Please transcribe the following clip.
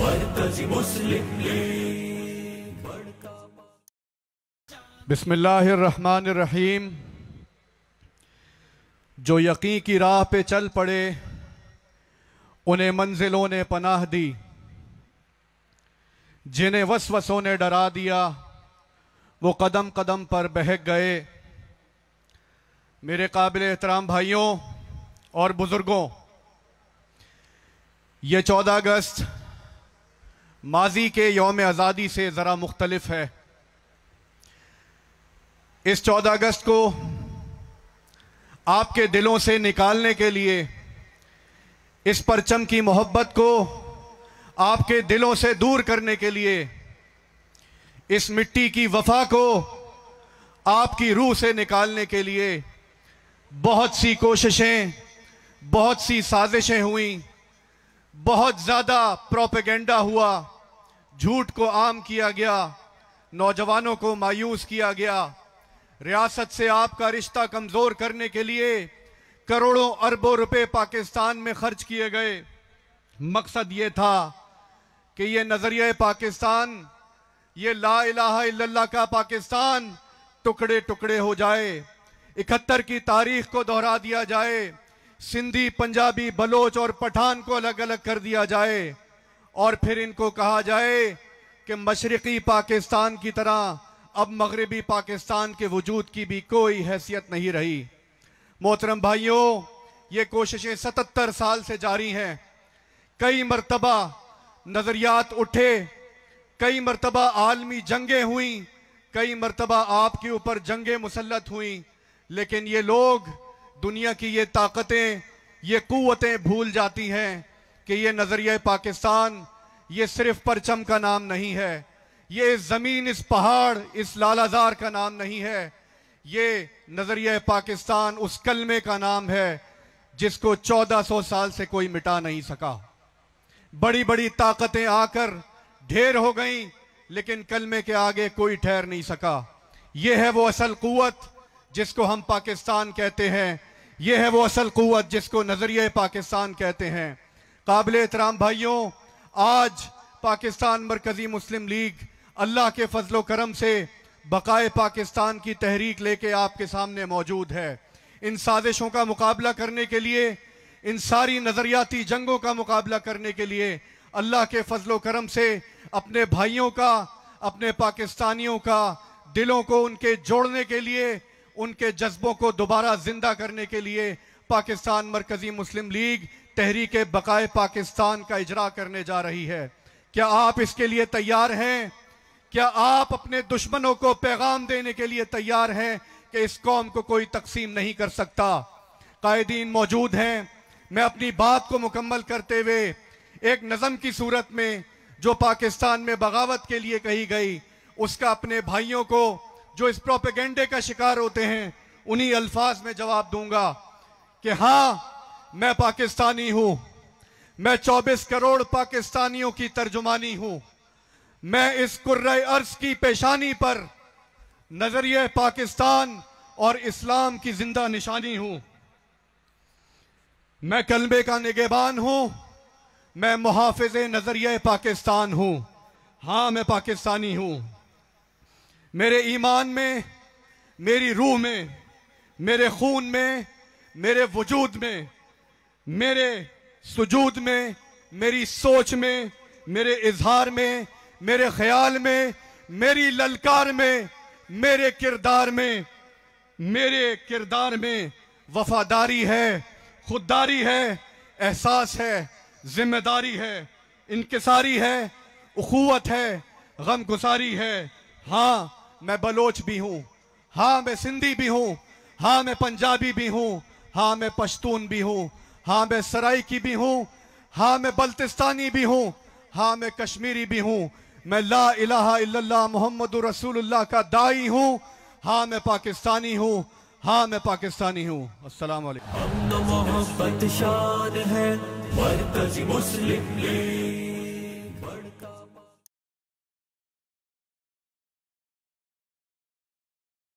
मरकज़ी मुस्लिम लीग। बिस्मिल्लाहिर्रहमानिर्रहीम। जो यकीन की राह पे चल पड़े उन्हें मंजिलों ने पनाह दी, जिन्हें वसवसों ने डरा दिया वो कदम कदम पर बहक गए। मेरे काबिल एहतराम भाइयों और बुजुर्गों, ये 14 अगस्त माजी के यौम आज़ादी से ज़रा मुख्तलिफ है। इस 14 अगस्त को आपके दिलों से निकालने के लिए, इस परचम की मोहब्बत को आपके दिलों से दूर करने के लिए, इस मिट्टी की वफा को आपकी रूह से निकालने के लिए बहुत सी कोशिशें, बहुत सी साजिशें हुई, बहुत ज़्यादा प्रोपेगेंडा हुआ, झूठ को आम किया गया, नौजवानों को मायूस किया गया। रियासत से आपका रिश्ता कमज़ोर करने के लिए करोड़ों अरबों रुपए पाकिस्तान में खर्च किए गए। मकसद ये था कि ये नज़रिया पाकिस्तान, ये ला इलाहा इल्लल्लाह का पाकिस्तान टुकड़े टुकड़े हो जाए। 71 की तारीख को दोहरा दिया जाए, सिंधी, पंजाबी, बलोच और पठान को अलग अलग कर दिया जाए और फिर इनको कहा जाए कि मशरिकी पाकिस्तान की तरह अब मगरबी पाकिस्तान के वजूद की भी कोई हैसियत नहीं रही। मोहतरम भाइयों, ये कोशिशें 77 साल से जारी हैं। कई मरतबा नज़रियात उठे, कई मरतबा आलमी जंगें हुई, कई मरतबा आपके ऊपर जंगें मुसल्लत हुई, लेकिन ये लोग, दुनिया की ये ताकतें, ये कुव्वतें भूल जाती हैं कि ये नज़रिया पाकिस्तान ये सिर्फ परचम का नाम नहीं है, ये इस ज़मीन, इस पहाड़, इस लालाजार का नाम नहीं है। ये नज़रिया पाकिस्तान उस कलमे का नाम है जिसको 1400 साल से कोई मिटा नहीं सका। बड़ी बड़ी ताकतें आकर ढेर हो गईं, लेकिन कलमे के आगे कोई ठहर नहीं सका। ये है वो असल कुव्वत जिसको हम पाकिस्तान कहते हैं, ये है वो असल कुव्वत जिसको नज़रिया पाकिस्तान कहते हैं। काबिल एहतराम भाइयों, आज पाकिस्तान मरकज़ी मुस्लिम लीग अल्लाह के फजलो करम से बकाए पाकिस्तान की तहरीक लेके आपके सामने मौजूद है। इन साजिशों का मुकाबला करने के लिए, इन सारी नज़रियाती जंगों का मुकाबला करने के लिए अल्लाह के फजलो करम से अपने भाइयों का, अपने पाकिस्तानियों का दिलों को उनके जोड़ने के लिए, उनके जज्बों को दोबारा जिंदा करने के लिए पाकिस्तान मरकज़ी मुस्लिम लीग तहरीक बकाए पाकिस्तान का इजरा करने जा रही है। क्या आप इसके लिए तैयार हैं? क्या आप अपने दुश्मनों को पैगाम देने के लिए तैयार हैं कि इस कौम को कोई तकसीम नहीं कर सकता? कायदीन मौजूद हैं। मैं अपनी बात को मुकम्मल करते हुए एक नज़म की सूरत में जो पाकिस्तान में बगावत के लिए कही गई, उसका अपने भाइयों को जो इस प्रोपेगेंडे का शिकार होते हैं उन्हीं अल्फाज में जवाब दूंगा कि हाँ, मैं पाकिस्तानी हूं, मैं 24 करोड़ पाकिस्तानियों की तर्जुमानी हूं, मैं इस कुर्रे अर्ज की पेशानी पर नजरिए पाकिस्तान और इस्लाम की जिंदा निशानी हूं। मैं कलमे का निगहबान हूं, मैं मुहाफिज़े नजरिए पाकिस्तान हूं। हाँ, मैं पाकिस्तानी हूं। मेरे ईमान में, मेरी रूह में, मेरे खून में, मेरे वजूद में, मेरे सुजूद में, मेरी सोच में, मेरे इजहार में, मेरे ख्याल में, मेरी ललकार में, मेरे किरदार में वफादारी है, खुददारी है, एहसास है, जिम्मेदारी है, इनकिसारी है, उखुवत है, गमगुसारी है। हाँ, मैं बलोच भी हूँ, हाँ मैं सिंधी भी हूँ, हाँ मैं पंजाबी भी हूँ, हाँ मैं पश्तून भी हूँ, हाँ मैं सराइकी भी हूँ, हाँ मैं बल्तिस्तानी भी हूँ, हाँ मैं कश्मीरी भी हूँ, मैं ला इलाहा इल्लल्लाह मुहम्मदुर रसूलुल्लाह का दाई हूँ, हाँ मैं पाकिस्तानी हूँ, हाँ मैं पाकिस्तानी हूँ। अस्सलाम वालेकुम। मोहब्बत शान है मरकज़ी मुस्लिम लीग।